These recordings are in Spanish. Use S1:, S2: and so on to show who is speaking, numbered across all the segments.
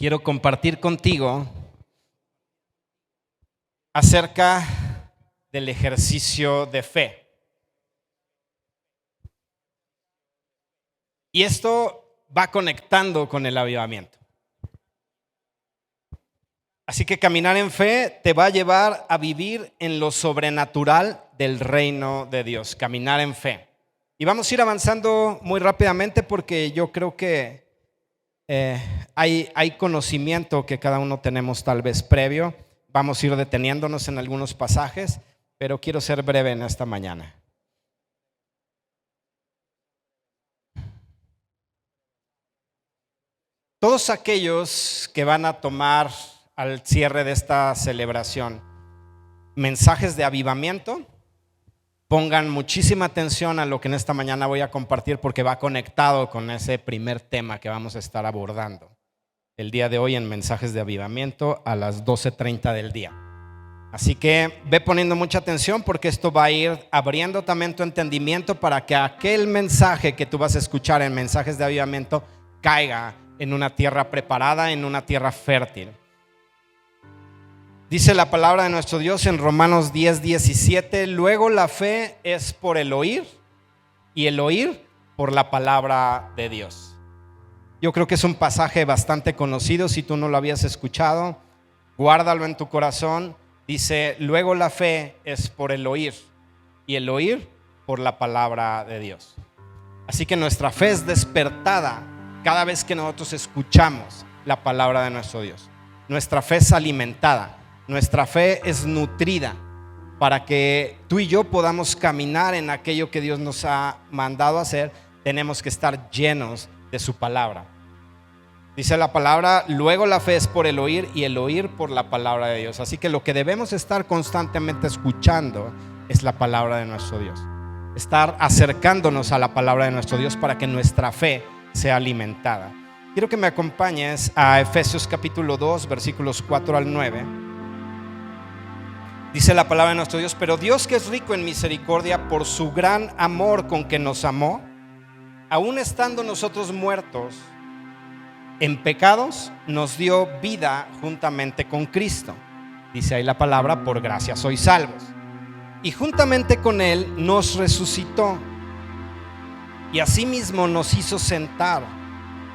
S1: quiero compartir contigo acerca del ejercicio de fe. Y esto va conectando con el avivamiento. Así que caminar en fe te va a llevar a vivir en lo sobrenatural del reino de Dios, caminar en fe. Y vamos a ir avanzando muy rápidamente porque yo creo que hay conocimiento que cada uno tenemos tal vez previo. Vamos a ir deteniéndonos en algunos pasajes, pero quiero ser breve en esta mañana. Todos aquellos que van a tomar al cierre de esta celebración mensajes de avivamiento, pongan muchísima atención a lo que en esta mañana voy a compartir porque va conectado con ese primer tema que vamos a estar abordando el día de hoy en mensajes de avivamiento a las 12:30 del día. Así que ve poniendo mucha atención porque esto va a ir abriendo también tu entendimiento para que aquel mensaje que tú vas a escuchar en mensajes de avivamiento caiga en una tierra preparada, en una tierra fértil. Dice la palabra de nuestro Dios en Romanos 10:17, luego la fe es por el oír y el oír por la palabra de Dios. Yo creo que es un pasaje bastante conocido. Si tú no lo habías escuchado, guárdalo en tu corazón. Dice, luego la fe es por el oír y el oír por la palabra de Dios. Así que nuestra fe es despertada cada vez que nosotros escuchamos la palabra de nuestro Dios. Nuestra fe es alimentada. Nuestra fe es nutrida para que tú y yo podamos caminar en aquello que Dios nos ha mandado hacer. Tenemos que estar llenos de su palabra. Dice la palabra, luego la fe es por el oír y el oír por la palabra de Dios. Así que lo que debemos estar constantemente escuchando es la palabra de nuestro Dios. Estar acercándonos a la palabra de nuestro Dios para que nuestra fe sea alimentada. Quiero que me acompañes a Efesios capítulo 2, versículos 4 al 9. Dice la palabra de nuestro Dios, pero Dios, que es rico en misericordia por su gran amor con que nos amó, aun estando nosotros muertos en pecados, nos dio vida juntamente con Cristo. Dice ahí la palabra, por gracia sois salvos. Y juntamente con Él nos resucitó y asimismo nos hizo sentar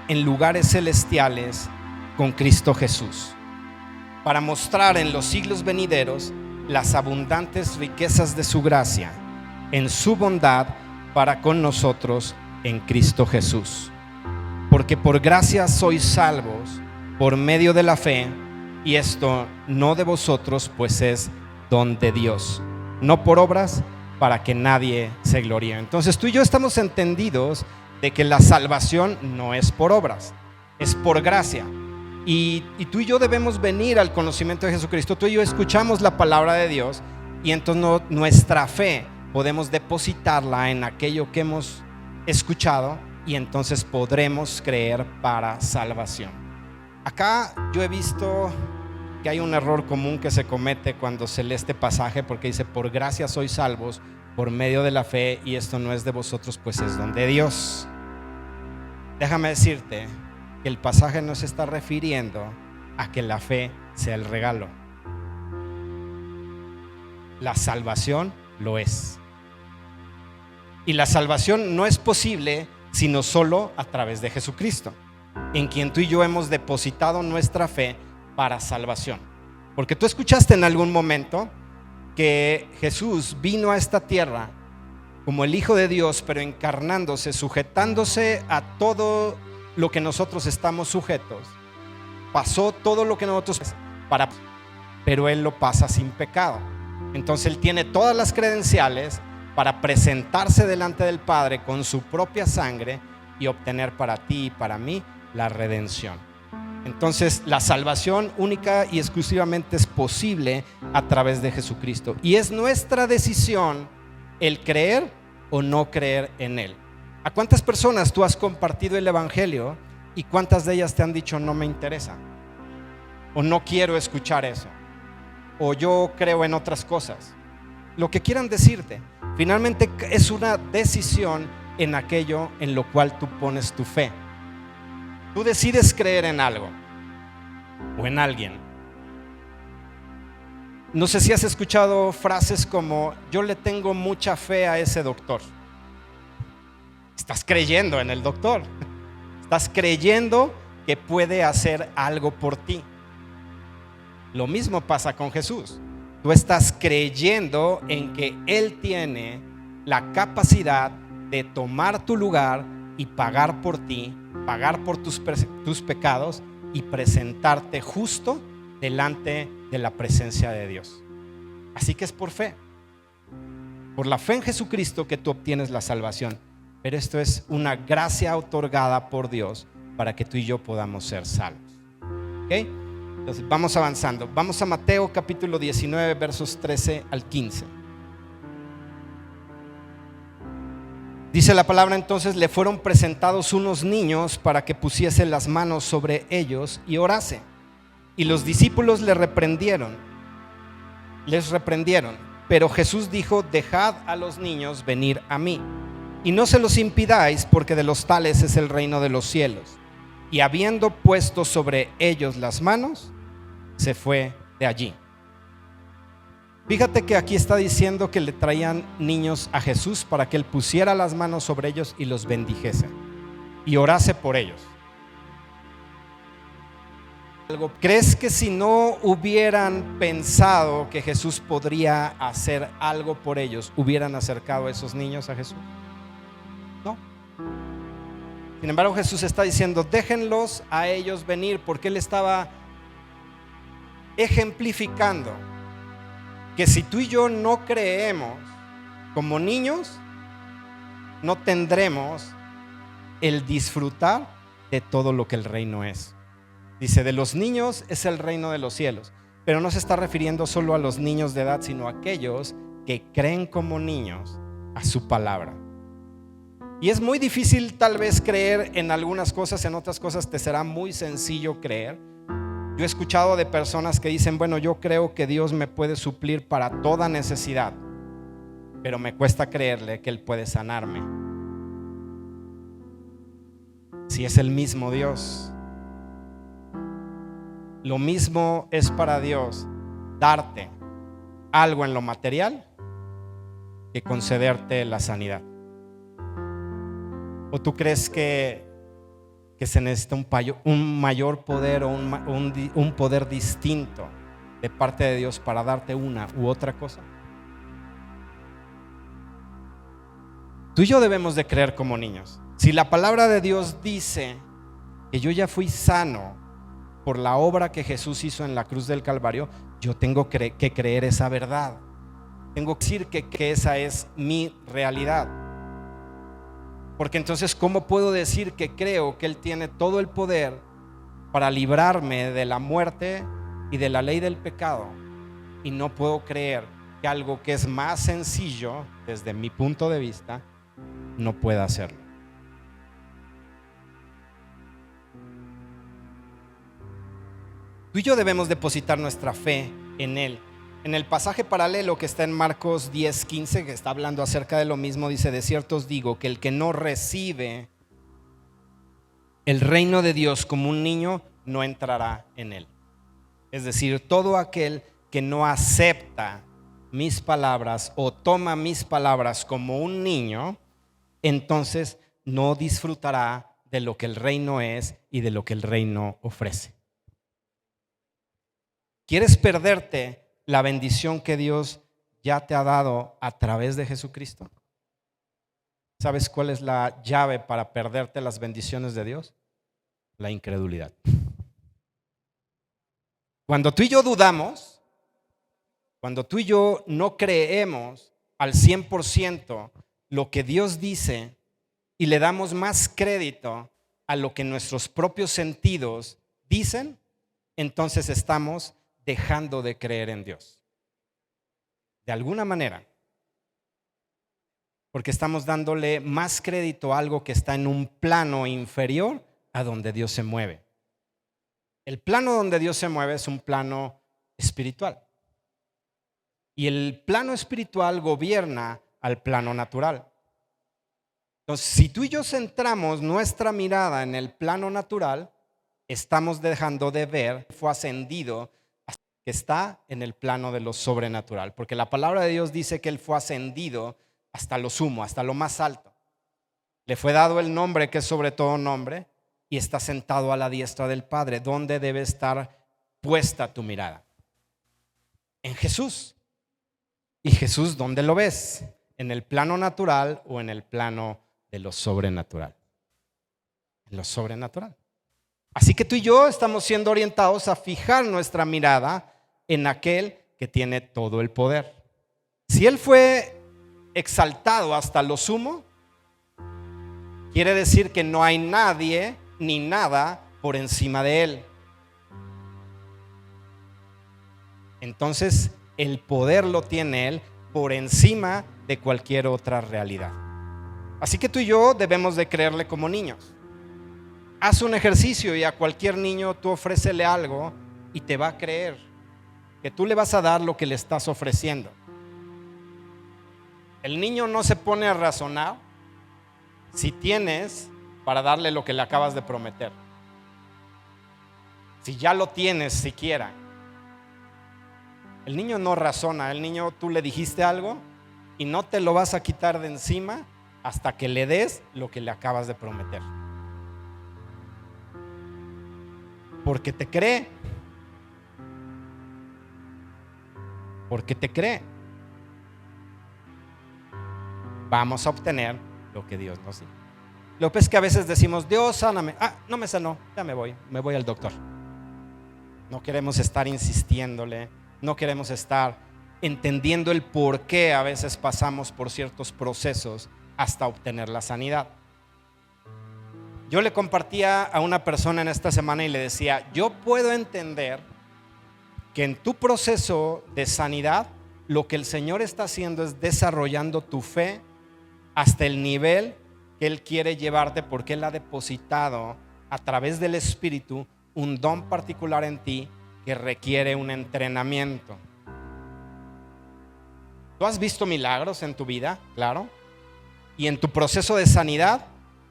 S1: en lugares celestiales con Cristo Jesús, para mostrar en los siglos venideros las abundantes riquezas de su gracia en su bondad para con nosotros en Cristo Jesús. Porque por gracia sois salvos por medio de la fe, y esto no de vosotros, pues es don de Dios, no por obras, para que nadie se gloríe. Entonces tú y yo estamos entendidos de que la salvación no es por obras, es por gracia. Y tú y yo debemos venir al conocimiento de Jesucristo. Tú y yo escuchamos la palabra de Dios y entonces nuestra fe podemos depositarla en aquello que hemos escuchado y entonces podremos creer para salvación. Acá yo he visto que hay un error común que se comete cuando se lee este pasaje, porque dice, por gracia sois salvos por medio de la fe, y esto no es de vosotros, pues es don de Dios. Déjame decirte que el pasaje no se está refiriendo a que la fe sea el regalo. La salvación lo es. Y la salvación no es posible sino solo a través de Jesucristo, en quien tú y yo hemos depositado nuestra fe para salvación. Porque tú escuchaste en algún momento que Jesús vino a esta tierra como el Hijo de Dios, pero encarnándose, sujetándose a todo lo que nosotros estamos sujetos. Pasó todo lo que nosotros pero Él lo pasa sin pecado. Entonces Él tiene todas las credenciales para presentarse delante del Padre con su propia sangre y obtener para ti y para mí la redención. Entonces la salvación única y exclusivamente es posible a través de Jesucristo, y es nuestra decisión el creer o no creer en Él. ¿A cuántas personas tú has compartido el evangelio y cuántas de ellas te han dicho no me interesa, o no quiero escuchar eso, o yo creo en otras cosas? Lo que quieran decirte, finalmente es una decisión en aquello en lo cual tú pones tu fe. Tú decides creer en algo. o en alguien. No sé si has escuchado frases como: yo le tengo mucha fe a ese doctor. Estás creyendo en el doctor. Estás creyendo que puede hacer algo por ti. Lo mismo pasa con Jesús. Tú estás creyendo en que Él tiene la capacidad de tomar tu lugar y pagar por ti, pagar por tus pecados y presentarte justo delante de la presencia de Dios. Así que es por fe, por la fe en Jesucristo, que tú obtienes la salvación. Pero esto es una gracia otorgada por Dios para que tú y yo podamos ser salvos. ¿Ok? Entonces vamos avanzando. Vamos a Mateo capítulo 19, versos 13 al 15. Dice la palabra: entonces le fueron presentados unos niños para que pusiese las manos sobre ellos y orase. Y los discípulos les reprendieron. Pero Jesús dijo: dejad a los niños venir a mí, y no se los impidáis, porque de los tales es el reino de los cielos. Y habiendo puesto sobre ellos las manos, se fue de allí. Fíjate que aquí está diciendo que le traían niños a Jesús para que Él pusiera las manos sobre ellos y los bendijese y orase por ellos. ¿Crees que si no hubieran pensado que Jesús podría hacer algo por ellos, hubieran acercado a esos niños a Jesús? No. Sin embargo, Jesús está diciendo: déjenlos a ellos venir, porque Él estaba ejemplificando que si tú y yo no creemos como niños, no tendremos el disfrutar de todo lo que el reino es. Dice: de los niños es el reino de los cielos. Pero no se está refiriendo solo a los niños de edad, sino a aquellos que creen como niños a su palabra. Y es muy difícil tal vez creer en algunas cosas, en otras cosas te será muy sencillo creer. Yo he escuchado de personas que dicen: bueno, yo creo que Dios me puede suplir para toda necesidad, pero me cuesta creerle que Él puede sanarme. Si es el mismo Dios. Lo mismo es para Dios darte algo en lo material que concederte la sanidad. ¿O tú crees que se necesita un mayor poder o un poder distinto de parte de Dios para darte una u otra cosa? Tú y yo debemos de creer como niños. Si la palabra de Dios dice que yo ya fui sano por la obra que Jesús hizo en la cruz del Calvario, yo tengo que creer esa verdad. Tengo que decir que esa es mi realidad. Porque entonces, ¿cómo puedo decir que creo que Él tiene todo el poder para librarme de la muerte y de la ley del pecado? Y no puedo creer que algo que es más sencillo, desde mi punto de vista, no pueda hacerlo. Tú y yo debemos depositar nuestra fe en Él. En el pasaje paralelo que está en Marcos 10:15, que está hablando acerca de lo mismo, dice: de cierto os digo que el que no recibe el reino de Dios como un niño, no entrará en él. Es decir, todo aquel que no acepta mis palabras o toma mis palabras como un niño, entonces no disfrutará de lo que el reino es y de lo que el reino ofrece. ¿Quieres perderte la bendición que Dios ya te ha dado a través de Jesucristo? ¿Sabes cuál es la llave para perderte las bendiciones de Dios? La incredulidad. Cuando tú y yo dudamos, cuando tú y yo no creemos al 100% lo que Dios dice y le damos más crédito a lo que nuestros propios sentidos dicen, entonces estamos dejando de creer en Dios. De alguna manera. Porque estamos dándole más crédito a algo que está en un plano inferior a donde Dios se mueve. El plano donde Dios se mueve es un plano espiritual. Y el plano espiritual gobierna al plano natural. Entonces, si tú y yo centramos nuestra mirada en el plano natural, estamos dejando de ver, fue ascendido, que está en el plano de lo sobrenatural, porque la palabra de Dios dice que Él fue ascendido hasta lo sumo, hasta lo más alto. Le fue dado el nombre que es sobre todo nombre y está sentado a la diestra del Padre. ¿Dónde debe estar puesta tu mirada? En Jesús. ¿Y Jesús dónde lo ves? ¿En el plano natural o en el plano de lo sobrenatural? En lo sobrenatural. Así que tú y yo estamos siendo orientados a fijar nuestra mirada en aquel que tiene todo el poder. Si Él fue exaltado hasta lo sumo, quiere decir que no hay nadie ni nada por encima de Él. Entonces, el poder lo tiene Él por encima de cualquier otra realidad. Así que tú y yo debemos de creerle como niños. Haz un ejercicio y a cualquier niño tú ofrécele algo y te va a creer que tú le vas a dar lo que le estás ofreciendo. El niño no se pone a razonar si tienes para darle lo que le acabas de prometer. Si ya lo tienes siquiera. El niño no razona, el niño tú le dijiste algo y no te lo vas a quitar de encima hasta que le des lo que le acabas de prometer. Porque te cree. Porque te cree. Vamos a obtener lo que Dios nos dice. Lo que es que a veces decimos, Dios, sáname. No me sanó, ya me voy al doctor. No queremos estar insistiéndole, no queremos estar entendiendo el por qué a veces pasamos por ciertos procesos hasta obtener la sanidad. Yo le compartía a una persona en esta semana y le decía, yo puedo entender que en tu proceso de sanidad lo que el Señor está haciendo es desarrollando tu fe hasta el nivel que Él quiere llevarte, porque Él ha depositado a través del Espíritu un don particular en ti que requiere un entrenamiento. ¿Tú has visto milagros en tu vida? Claro. Y en tu proceso de sanidad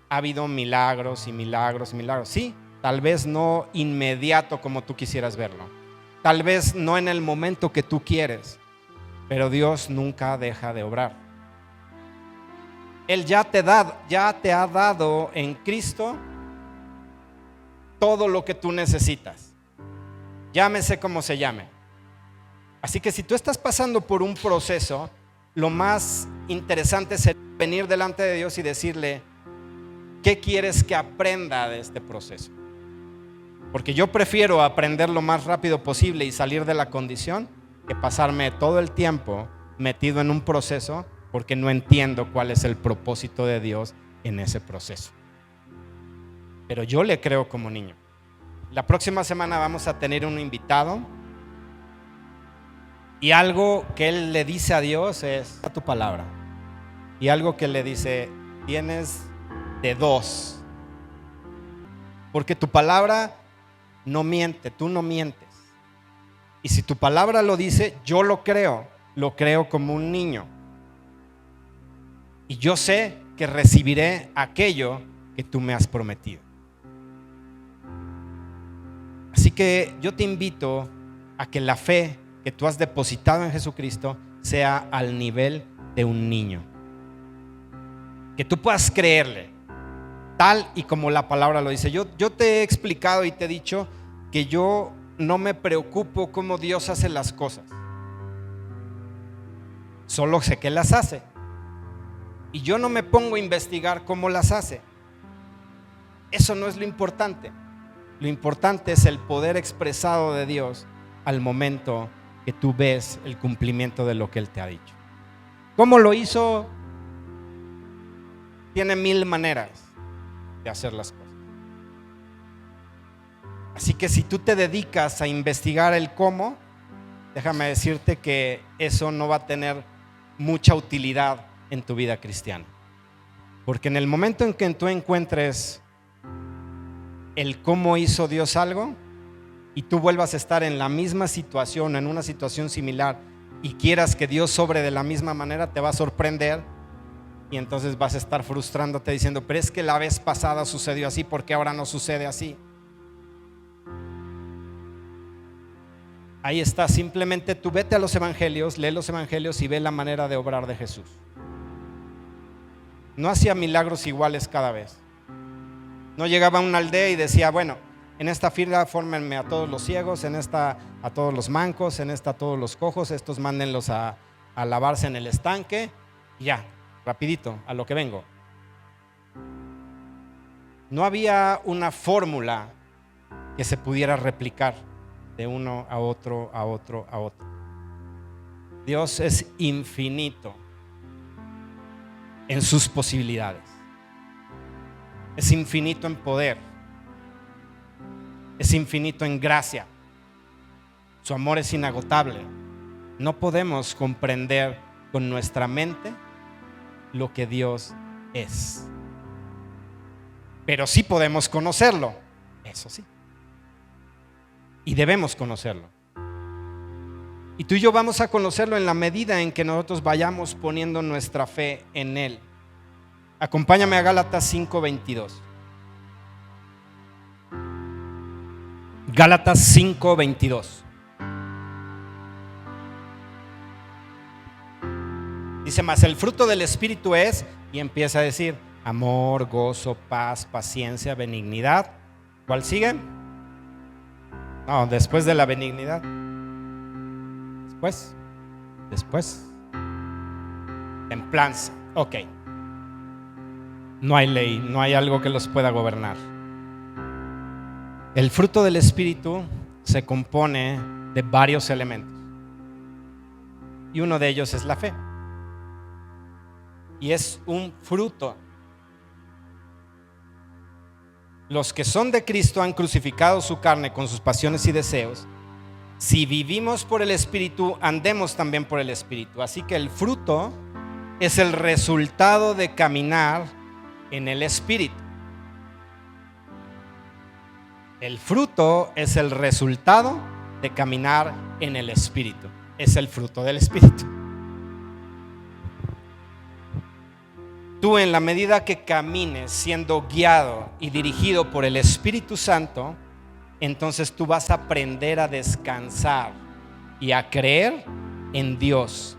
S1: ha habido milagros y milagros y milagros. Sí, tal vez no inmediato como tú quisieras verlo. Tal vez no en el momento que tú quieres. Pero Dios nunca deja de obrar. Él ya te ha dado en Cristo todo lo que tú necesitas. Llámese como se llame. Así que si tú estás pasando por un proceso, lo más interesante es venir delante de Dios y decirle, ¿qué quieres que aprenda de este proceso? Porque yo prefiero aprender lo más rápido posible y salir de la condición que pasarme todo el tiempo metido en un proceso porque no entiendo cuál es el propósito de Dios en ese proceso. Pero yo le creo como niño. La próxima semana vamos a tener un invitado y algo que él le dice a Dios es a tu palabra. Y algo que le dice, tienes de dos. Porque tu palabra no miente, tú no mientes. Y si tu palabra lo dice, yo lo creo como un niño. Y yo sé que recibiré aquello que tú me has prometido. Así que yo te invito a que la fe que tú has depositado en Jesucristo sea al nivel de un niño. Que tú puedas creerle, tal y como la palabra lo dice. Yo te he explicado y te he dicho que yo no me preocupo cómo Dios hace las cosas. Solo sé que las hace. Y yo no me pongo a investigar cómo las hace. Eso no es lo importante. Lo importante es el poder expresado de Dios al momento que tú ves el cumplimiento de lo que Él te ha dicho. ¿Cómo lo hizo? Tiene 1000 maneras de hacer las cosas. Así que si tú te dedicas a investigar el cómo, déjame decirte que eso no va a tener mucha utilidad en tu vida cristiana. Porque en el momento en que tú encuentres el cómo hizo Dios algo y tú vuelvas a estar en la misma situación, en una situación similar, y quieras que Dios sobre de la misma manera, te va a sorprender y entonces vas a estar frustrándote diciendo, pero es que la vez pasada sucedió así, ¿por qué ahora no sucede así? Ahí está, simplemente tú vete a los evangelios, lee los evangelios y ve la manera de obrar de Jesús. No hacía milagros iguales cada vez. No llegaba a una aldea y decía, bueno, en esta fila fórmenme a todos los ciegos, en esta a todos los mancos, en esta a todos los cojos, estos mándenlos a lavarse en el estanque y ya, rapidito, a lo que vengo. No había una fórmula que se pudiera replicar de uno a otro, a otro, a otro. Dios es infinito en sus posibilidades. Es infinito en poder. Es infinito en gracia. Su amor es inagotable. No podemos comprender con nuestra mente lo que Dios es. Pero sí podemos conocerlo. Eso sí. Y debemos conocerlo. Y tú y yo vamos a conocerlo en la medida en que nosotros vayamos poniendo nuestra fe en Él. Acompáñame a Gálatas 5:22. Gálatas 5:22. Dice, mas el fruto del Espíritu es, y empieza a decir, amor, gozo, paz, paciencia, benignidad. ¿Cuál sigue? No, después de la benignidad. Después. Templanza. Ok. No hay ley, no hay algo que los pueda gobernar. El fruto del Espíritu se compone de varios elementos. Y uno de ellos es la fe. Y es un fruto. Los que son de Cristo han crucificado su carne con sus pasiones y deseos. Si vivimos por el Espíritu, andemos también por el Espíritu. Así que el fruto es el resultado de caminar en el Espíritu. El fruto es el resultado de caminar en el Espíritu. Es el fruto del Espíritu. Tú, en la medida que camines siendo guiado y dirigido por el Espíritu Santo, entonces tú vas a aprender a descansar y a creer en Dios.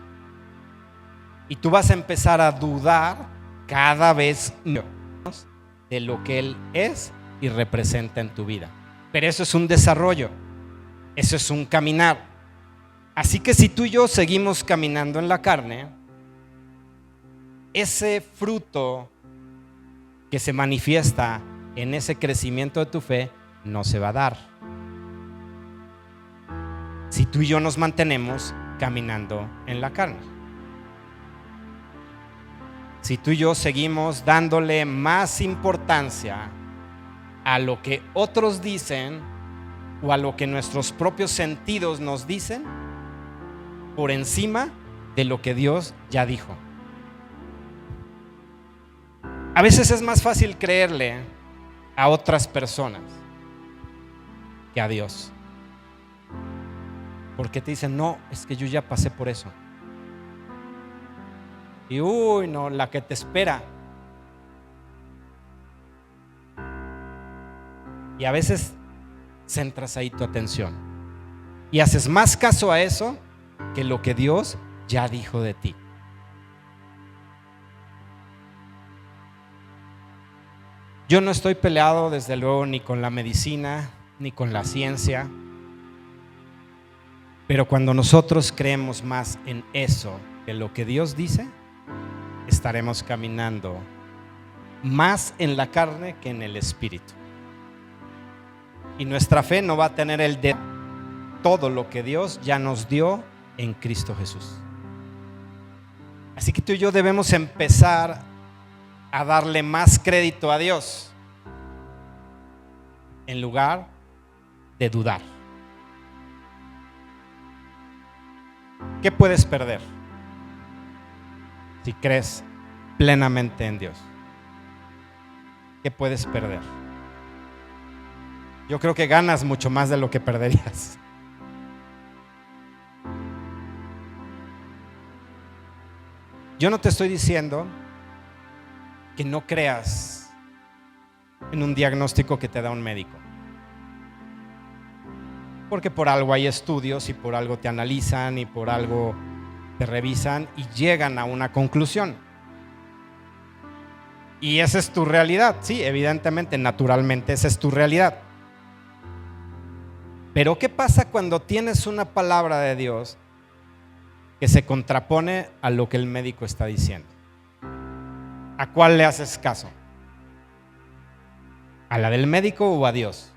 S1: Y tú vas a empezar a dudar cada vez más de lo que Él es y representa en tu vida. Pero eso es un desarrollo, eso es un caminar. Así que si tú y yo seguimos caminando en la carne, ese fruto que se manifiesta en ese crecimiento de tu fe no se va a dar. Si tú y yo nos mantenemos caminando en la carne. Si tú y yo seguimos dándole más importancia a lo que otros dicen o a lo que nuestros propios sentidos nos dicen por encima de lo que Dios ya dijo. A veces es más fácil creerle a otras personas que a Dios. Porque te dicen, no, es que yo ya pasé por eso. Y uy, no, la que te espera. Y a veces centras ahí tu atención y haces más caso a eso que lo que Dios ya dijo de ti. Yo no estoy peleado, desde luego, ni con la medicina, ni con la ciencia. Pero cuando nosotros creemos más en eso que lo que Dios dice, estaremos caminando más en la carne que en el Espíritu. Y nuestra fe no va a tener el de todo lo que Dios ya nos dio en Cristo Jesús. Así que tú y yo debemos empezar a darle más crédito a Dios en lugar de dudar. ¿Qué puedes perder si crees plenamente en Dios? ¿Qué puedes perder? Yo creo que ganas mucho más de lo que perderías. Yo no te estoy diciendo que no creas en un diagnóstico que te da un médico. Porque por algo hay estudios y por algo te analizan y por algo te revisan y llegan a una conclusión. Y esa es tu realidad, sí, evidentemente, naturalmente esa es tu realidad. Pero ¿qué pasa cuando tienes una palabra de Dios que se contrapone a lo que el médico está diciendo? ¿A cuál le haces caso? ¿A la del médico o a Dios?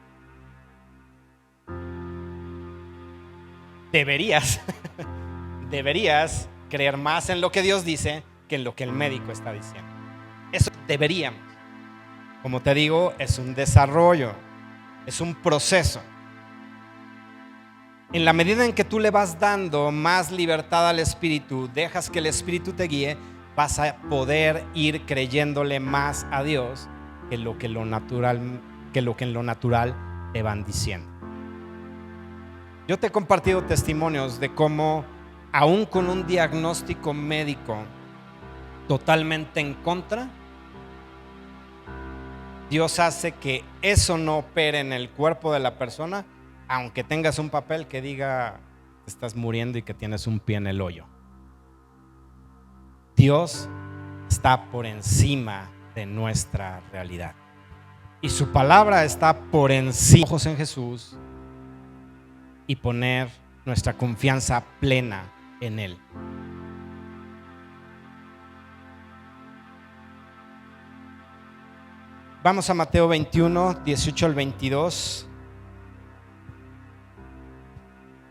S1: Deberías creer más en lo que Dios dice que en lo que el médico está diciendo. Eso deberíamos. Como te digo, es un desarrollo, es un proceso. En la medida en que tú le vas dando más libertad al Espíritu, dejas que el Espíritu te guíe, vas a poder ir creyéndole más a Dios que lo que en lo natural te van diciendo. Yo te he compartido testimonios de cómo, aún con un diagnóstico médico totalmente en contra, Dios hace que eso no opere en el cuerpo de la persona, aunque tengas un papel que diga que estás muriendo y que tienes un pie en el hoyo. Dios está por encima de nuestra realidad y su palabra está por encima. Ojos en Jesús y poner nuestra confianza plena en Él. Vamos a Mateo 21, 18 al 22.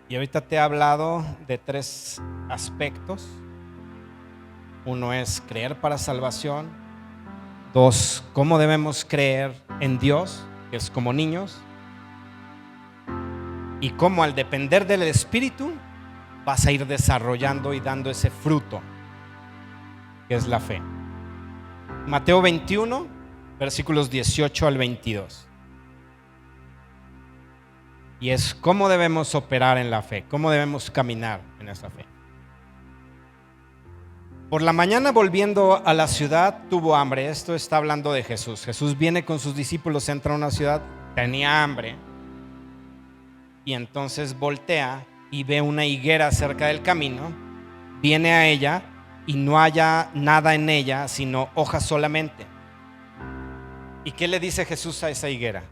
S1: Y ahorita te he hablado de 3 aspectos. Uno es creer para salvación. 2, cómo debemos creer en Dios, que es como niños. Y cómo al depender del Espíritu vas a ir desarrollando y dando ese fruto, que es la fe. Mateo 21, versículos 18 al 22. Y es cómo debemos operar en la fe, cómo debemos caminar en esa fe. Por la mañana, volviendo a la ciudad, tuvo hambre. Esto está hablando de Jesús. Jesús viene con sus discípulos, entra a una ciudad, tenía hambre. Y entonces voltea y ve una higuera cerca del camino. Viene a ella y no haya nada en ella, sino hojas solamente. ¿Y qué le dice Jesús a esa higuera?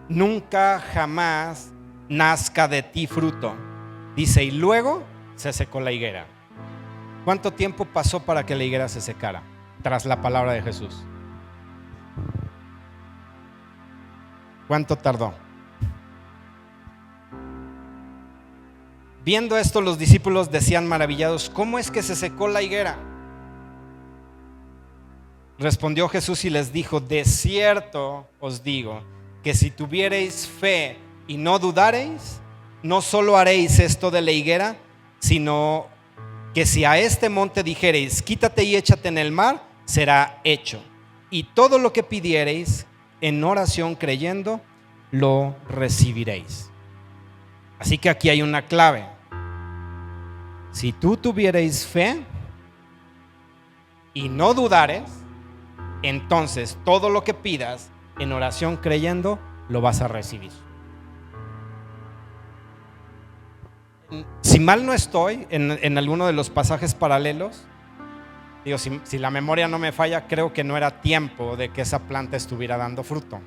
S1: Nunca jamás nazca de ti fruto. Dice, y luego se secó la higuera. ¿Cuánto tiempo pasó para que la higuera se secara tras la palabra de Jesús? ¿Cuánto tardó? Viendo esto, los discípulos decían maravillados, ¿cómo es que se secó la higuera? Respondió Jesús y les dijo, de cierto os digo, que si tuviereis fe y no dudareis, no solo haréis esto de la higuera, sino que si a este monte dijereis, quítate y échate en el mar, será hecho. Y todo lo que pidiereis en oración creyendo, lo recibiréis. Así que aquí hay una clave. Si tú tuvierais fe y no dudares, entonces todo lo que pidas en oración creyendo, lo vas a recibir. Si mal no estoy, en alguno de los pasajes paralelos, digo, si la memoria no me falla, creo que no era tiempo de que esa planta estuviera dando fruto.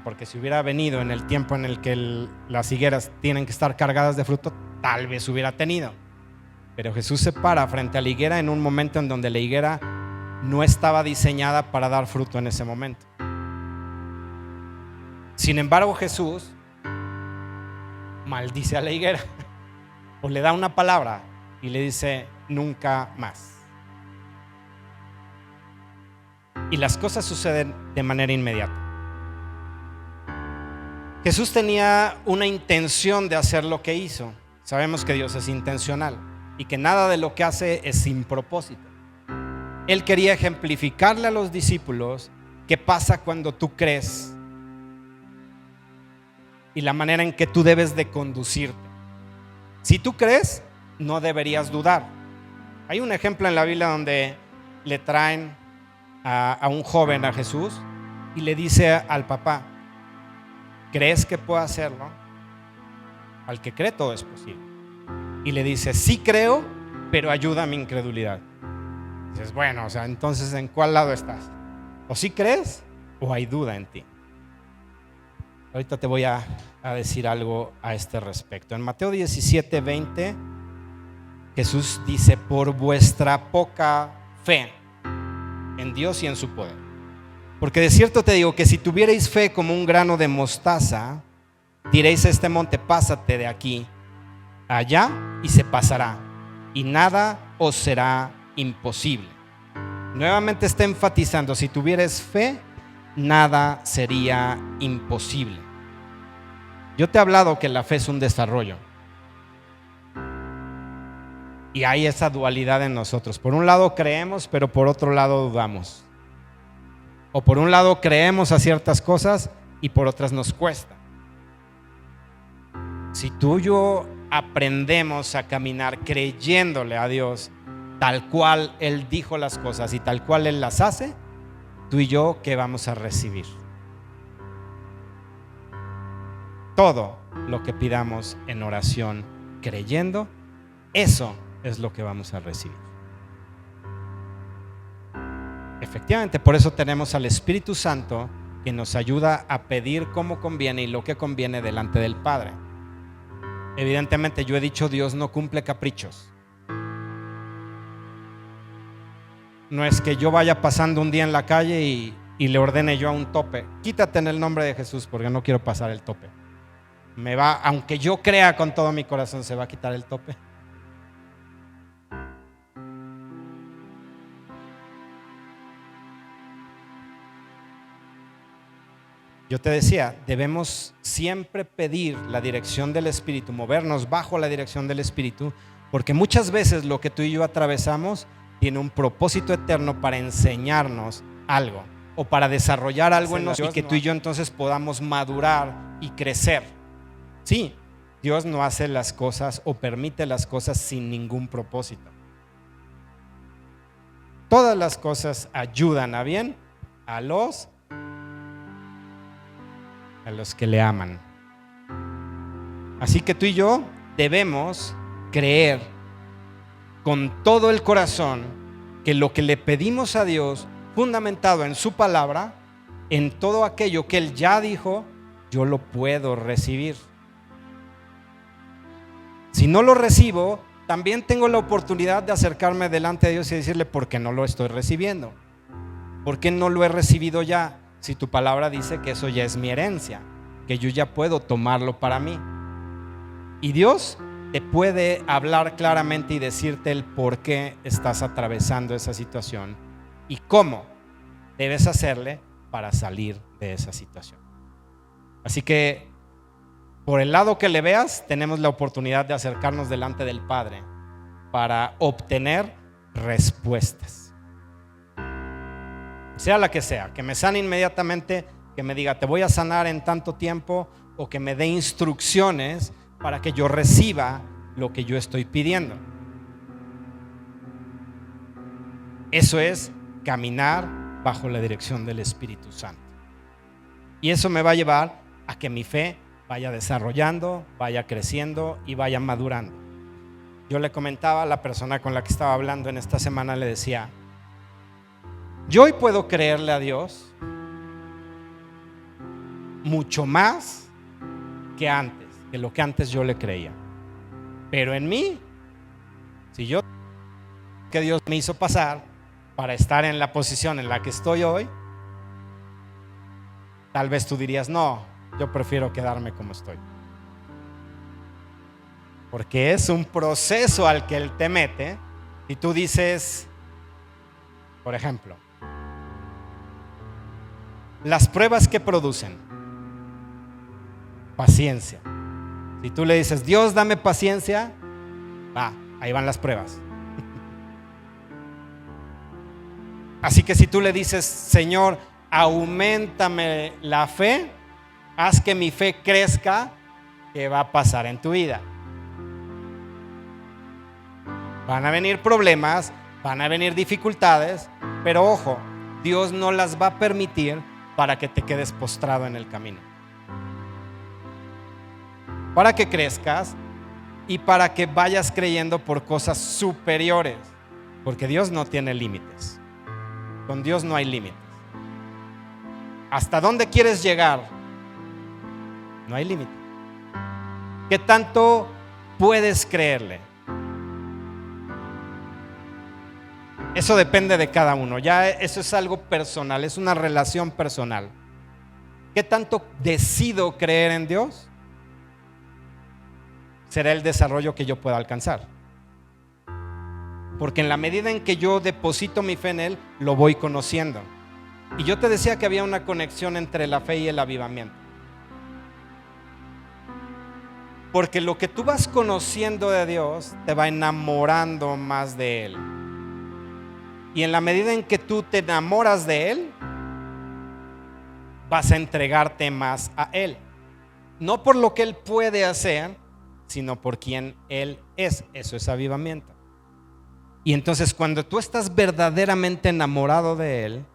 S1: Porque si hubiera venido en el tiempo en el que las higueras tienen que estar cargadas de fruto, tal vez hubiera tenido. Pero Jesús se para frente a la higuera en un momento en donde la higuera no estaba diseñada para dar fruto en ese momento. Sin embargo, Jesús maldice a la higuera o le da una palabra y le dice nunca más. Y las cosas suceden de manera inmediata. Jesús tenía una intención de hacer lo que hizo. Sabemos que Dios es intencional y que nada de lo que hace es sin propósito. Él quería ejemplificarle a los discípulos qué pasa cuando tú crees y la manera en que tú debes de conducirte. Si tú crees, no deberías dudar. Hay un ejemplo en la Biblia donde le traen a un joven a Jesús y le dice al papá, ¿crees que puedo hacerlo? Al que cree todo es posible. Y le dice, sí creo, pero ayuda a mi incredulidad. Dices, bueno, o sea, entonces ¿en cuál lado estás? ¿O sí crees o hay duda en ti? Ahorita te voy a decir algo a este respecto. En Mateo 17:20, Jesús dice, por vuestra poca fe en Dios y en su poder. Porque de cierto te digo que si tuvierais fe como un grano de mostaza, diréis a este monte, pásate de aquí allá, y se pasará, y nada os será imposible. Nuevamente está enfatizando, si tuvieras fe, nada sería imposible. Yo te he hablado que la fe es un desarrollo. Y hay esa dualidad en nosotros. Por un lado creemos, pero por otro lado dudamos. O por un lado creemos a ciertas cosas y por otras nos cuesta. Si tú y yo aprendemos a caminar creyéndole a Dios tal cual Él dijo las cosas y tal cual Él las hace, tú y yo, ¿qué vamos a recibir? Todo lo que pidamos en oración creyendo, eso es lo que vamos a recibir. Efectivamente, por eso tenemos al Espíritu Santo que nos ayuda a pedir como conviene y lo que conviene delante del Padre. Evidentemente, yo he dicho, Dios no cumple caprichos. No es que yo vaya pasando un día en la calle y le ordene yo a un tope, quítate en el nombre de Jesús porque no quiero pasar el tope. Aunque yo crea con todo mi corazón, se va a quitar el tope. Yo te decía, debemos siempre pedir la dirección del Espíritu, movernos bajo la dirección del Espíritu, porque muchas veces lo que tú y yo atravesamos tiene un propósito eterno para enseñarnos algo o para desarrollar algo en nosotros y que tú y yo entonces podamos madurar y crecer. Sí, Dios no hace las cosas o permite las cosas sin ningún propósito. Todas las cosas ayudan a bien a los que le aman. Así que tú y yo debemos creer con todo el corazón que lo que le pedimos a Dios, fundamentado en su palabra, en todo aquello que Él ya dijo, yo lo puedo recibir. Si no lo recibo, también tengo la oportunidad de acercarme delante de Dios y decirle, ¿por qué no lo estoy recibiendo? ¿Por qué no lo he recibido ya? Si tu palabra dice que eso ya es mi herencia, que yo ya puedo tomarlo para mí. Y Dios te puede hablar claramente y decirte el por qué estás atravesando esa situación y cómo debes hacerle para salir de esa situación. Así que, por el lado que le veas, tenemos la oportunidad de acercarnos delante del Padre para obtener respuestas. Sea la que sea, que me sane inmediatamente, que me diga te voy a sanar en tanto tiempo, o que me dé instrucciones para que yo reciba lo que yo estoy pidiendo. Eso es caminar bajo la dirección del Espíritu Santo. Y eso me va a llevar a que mi fe vaya desarrollando, vaya creciendo y vaya madurando. Yo le comentaba a la persona con la que estaba hablando en esta semana, le decía, yo hoy puedo creerle a Dios mucho más que antes, que lo que antes yo le creía. Pero en mí, si yo que Dios me hizo pasar para estar en la posición en la que estoy hoy, tal vez tú dirías, no, yo prefiero quedarme como estoy. Porque es un proceso al que Él te mete. Y tú dices, por ejemplo, las pruebas que producen paciencia. Si tú le dices, Dios, dame paciencia, ahí van las pruebas. Así que si tú le dices, Señor, auméntame la fe, haz que mi fe crezca, ¿qué va a pasar en tu vida? Van a venir problemas, van a venir dificultades, pero ojo, Dios no las va a permitir para que te quedes postrado en el camino. para que crezcas y para que vayas creyendo por cosas superiores, porque Dios no tiene límites. Con Dios no hay límites. ¿Hasta dónde quieres llegar? No hay límite. ¿Qué tanto puedes creerle? Eso depende de cada uno. Ya eso es algo personal, es una relación personal. ¿Qué tanto decido creer en Dios? Será el desarrollo que yo pueda alcanzar. Porque en la medida en que yo deposito mi fe en Él, lo voy conociendo. Y yo te decía que había una conexión entre la fe y el avivamiento. Porque lo que tú vas conociendo de Dios te va enamorando más de Él. Y en la medida en que tú te enamoras de Él, vas a entregarte más a Él. No por lo que Él puede hacer, sino por quien Él es. Eso es avivamiento. Y entonces cuando tú estás verdaderamente enamorado de Él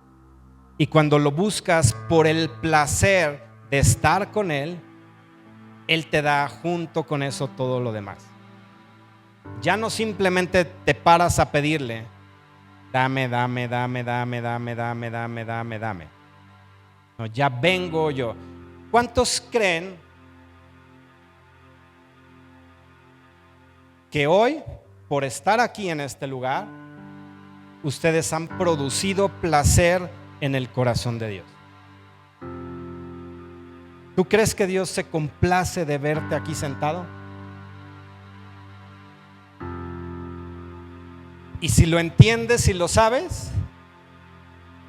S1: y cuando lo buscas por el placer de estar con Él, Él te da junto con eso todo lo demás. Ya no simplemente te paras a pedirle, dame. No, ya vengo yo. ¿Cuántos creen que hoy, por estar aquí en este lugar, ustedes han producido placer en el corazón de Dios? ¿Tú crees que Dios se complace de verte aquí sentado? Y si lo entiendes y lo sabes,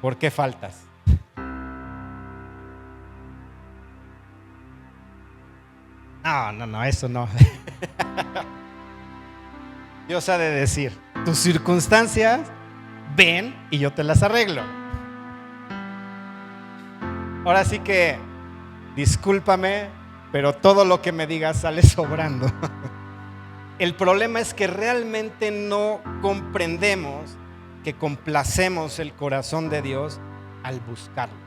S1: ¿por qué faltas? No, eso no. Dios ha de decir, tus circunstancias ven y yo te las arreglo. Ahora sí que, discúlpame, pero todo lo que me digas sale sobrando. El problema es que realmente no comprendemos que complacemos el corazón de Dios al buscarlo.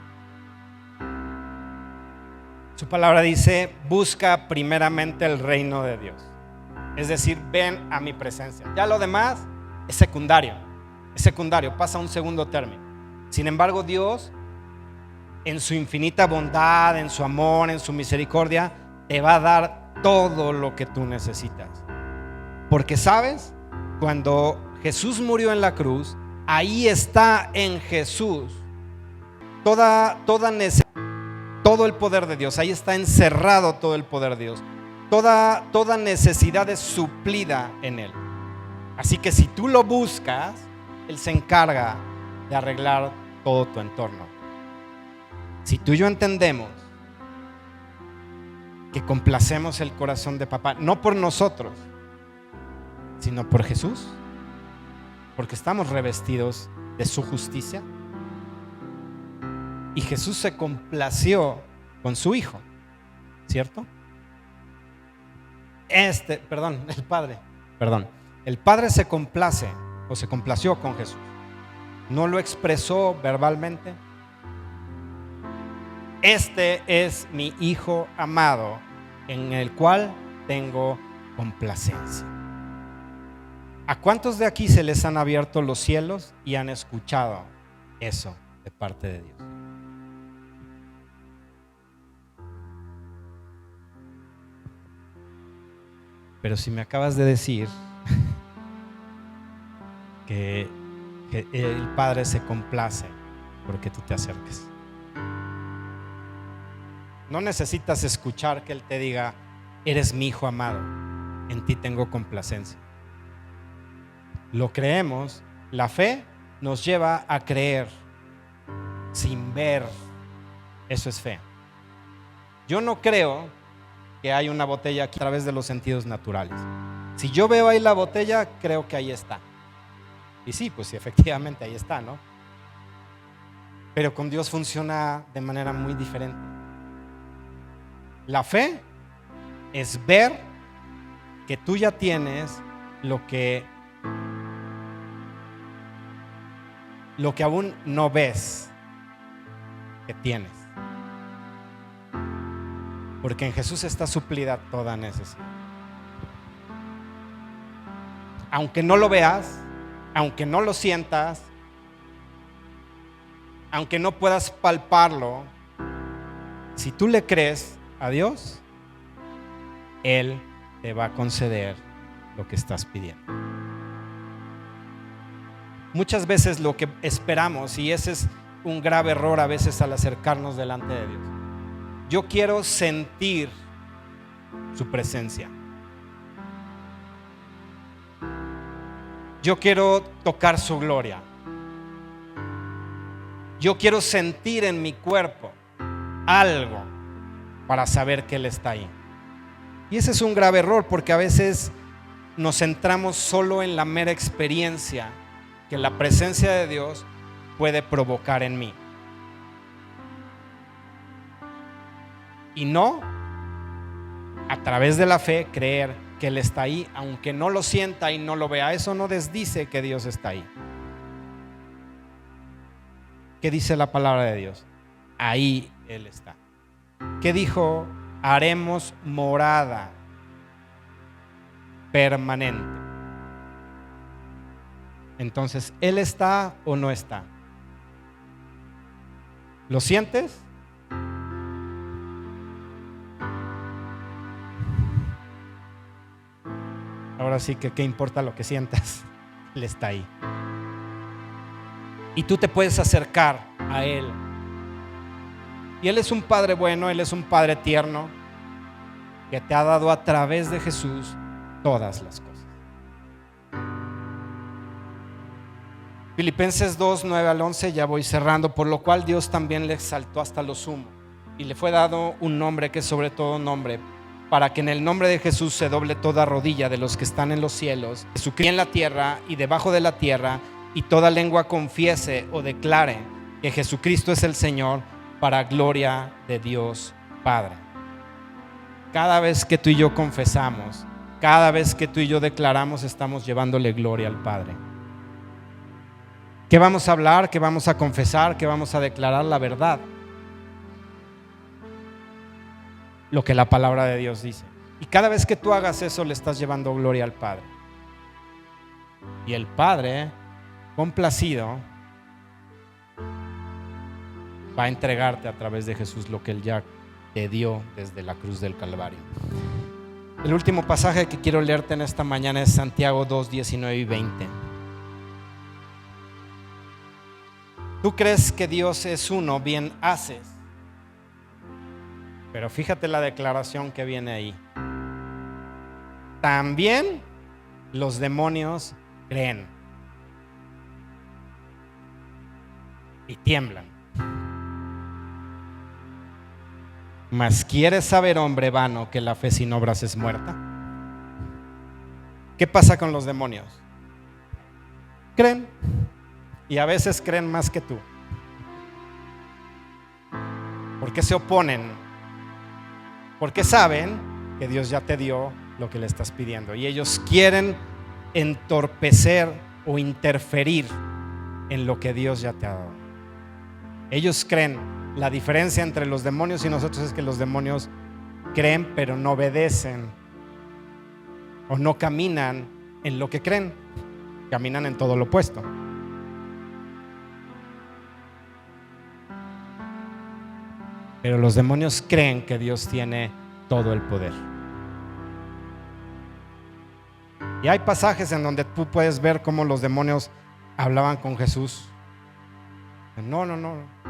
S1: Su palabra dice, busca primeramente el reino de Dios. Es decir, ven a mi presencia. Ya lo demás es secundario, pasa a un segundo término. Sin embargo, Dios, en su infinita bondad, en su amor, en su misericordia, te va a dar todo lo que tú necesitas. Porque sabes, cuando Jesús murió en la cruz, ahí está en Jesús todo el poder de Dios. Ahí está encerrado todo el poder de Dios. Toda necesidad es suplida en Él. Así que si tú lo buscas, Él se encarga de arreglar todo tu entorno. Si tú y yo entendemos que complacemos el corazón de papá, no por nosotros, sino por Jesús, porque estamos revestidos de su justicia, y Jesús se complació con su Hijo, ¿cierto? El Padre se complace o se complació con Jesús. No lo expresó verbalmente. Este es mi Hijo amado, en el cual tengo complacencia. ¿A cuántos de aquí se les han abierto los cielos y han escuchado eso de parte de Dios? Pero si me acabas de decir que el Padre se complace porque tú te acerques, no necesitas escuchar que Él te diga, eres mi Hijo amado, en ti tengo complacencia. Lo creemos. La fe nos lleva a creer sin ver. Eso es fe. Yo no creo que hay una botella aquí a través de los sentidos naturales. Si yo veo ahí la botella, creo que ahí está. Y sí, pues sí, efectivamente ahí está, ¿no? Pero con Dios funciona de manera muy diferente. La fe es ver que tú ya tienes lo que aún no ves que tienes. porque en Jesús está suplida toda necesidad. Aunque no lo veas, aunque no lo sientas, aunque no puedas palparlo, si tú le crees a Dios, Él te va a conceder lo que estás pidiendo. Muchas veces lo que esperamos, y ese es un grave error a veces al acercarnos delante de Dios, yo quiero sentir su presencia. Yo quiero tocar su gloria. Yo quiero sentir en mi cuerpo algo para saber que Él está ahí. Y ese es un grave error, porque a veces nos centramos solo en la mera experiencia que la presencia de Dios puede provocar en mí. Y no, a través de la fe, creer que Él está ahí, aunque no lo sienta y no lo vea. Eso no desdice que Dios está ahí. ¿Qué dice la palabra de Dios? Ahí Él está. ¿Qué dijo? Haremos morada permanente. Entonces, ¿Él está o no está? ¿Lo sientes? Ahora sí que qué importa lo que sientas, Él está ahí. Y tú te puedes acercar a Él. Y Él es un Padre bueno, Él es un Padre tierno, que te ha dado a través de Jesús todas las cosas. Filipenses 2, 9 al 11, ya voy cerrando. Por lo cual Dios también le exaltó hasta lo sumo y le fue dado un nombre que es sobre todo nombre, para que en el nombre de Jesús se doble toda rodilla de los que están en los cielos, Jesucristo en la tierra y debajo de la tierra, y toda lengua confiese o declare que Jesucristo es el Señor, para gloria de Dios Padre. Cada vez que tú y yo confesamos, cada vez que tú y yo declaramos, estamos llevándole gloria al Padre. ¿Qué vamos a hablar? ¿Qué vamos a confesar? ¿Qué vamos a declarar? La verdad. Lo que la palabra de Dios dice. Y cada vez que tú hagas eso, le estás llevando gloria al Padre. Y el Padre, complacido, va a entregarte a través de Jesús lo que Él ya te dio desde la cruz del Calvario. El último pasaje que quiero leerte en esta mañana es Santiago 2, 19 y 20. Tú crees que Dios es uno, bien haces. Pero fíjate la declaración que viene ahí. También los demonios creen y tiemblan. Mas ¿quieres saber, hombre vano, que la fe sin obras es muerta? ¿Qué pasa con los demonios? Creen, y a veces creen más que tú. ¿Por qué se oponen? Porque saben que Dios ya te dio lo que le estás pidiendo, y ellos quieren entorpecer o interferir en lo que Dios ya te ha dado. Ellos creen. La diferencia entre los demonios y nosotros es que los demonios creen pero no obedecen o no caminan en lo que creen, caminan en todo lo opuesto. Pero los demonios creen que Dios tiene todo el poder. Y hay pasajes en donde tú puedes ver cómo los demonios hablaban con Jesús. No,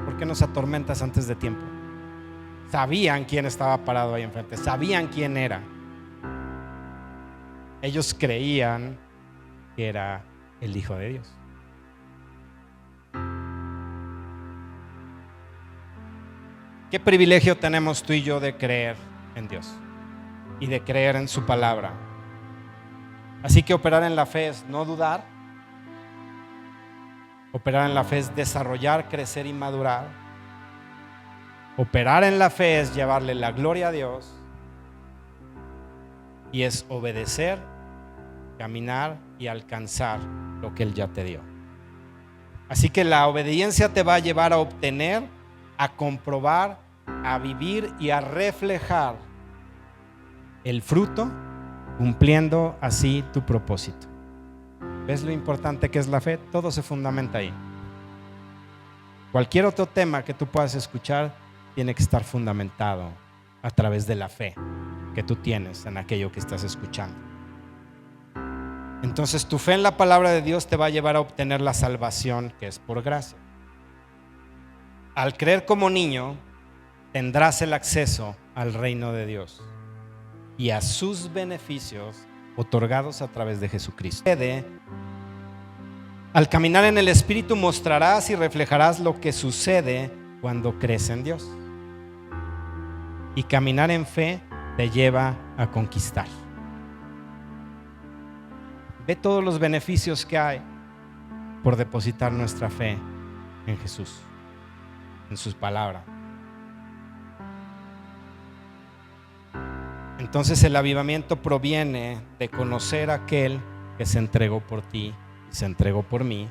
S1: ¿por qué nos atormentas antes de tiempo? Sabían quién estaba parado ahí enfrente, sabían quién era. Ellos creían que era el Hijo de Dios. ¿Qué privilegio tenemos tú y yo de creer en Dios y de creer en su palabra? Así que operar en la fe es no dudar. Operar en la fe es desarrollar, crecer y madurar. Operar en la fe es llevarle la gloria a Dios, y es obedecer, caminar y alcanzar lo que Él ya te dio. Así que la obediencia te va a llevar a obtener, a comprobar a vivir y a reflejar el fruto, cumpliendo así tu propósito. ¿Ves lo importante que es la fe? Todo se fundamenta ahí. Cualquier otro tema que tú puedas escuchar tiene que estar fundamentado a través de la fe que tú tienes en aquello que estás escuchando. Entonces tu fe en la palabra de Dios te va a llevar a obtener la salvación que es por gracia. Al creer como niño, tendrás el acceso al reino de Dios y a sus beneficios otorgados a través de Jesucristo. Al caminar en el Espíritu mostrarás y reflejarás lo que sucede cuando crees en Dios. Y caminar en fe te lleva a conquistar. Ve todos los beneficios que hay por depositar nuestra fe en Jesús, en sus palabras. Entonces el avivamiento proviene de conocer a aquel que se entregó por ti y se entregó por mí,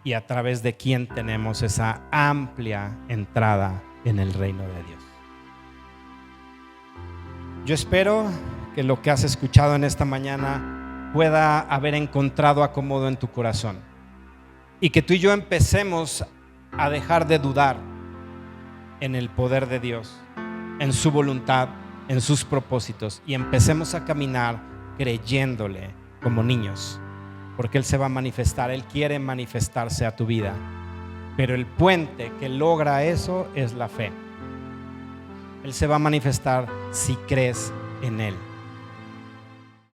S1: y a través de quien tenemos esa amplia entrada en el reino de Dios. Yo espero que lo que has escuchado en esta mañana pueda haber encontrado acomodo en tu corazón, y que tú y yo empecemos a dejar de dudar en el poder de Dios, en su voluntad, en sus propósitos, y empecemos a caminar creyéndole como niños, porque Él se va a manifestar. Él quiere manifestarse a tu vida, pero el puente que logra eso es la fe. Él se va a manifestar si crees en Él.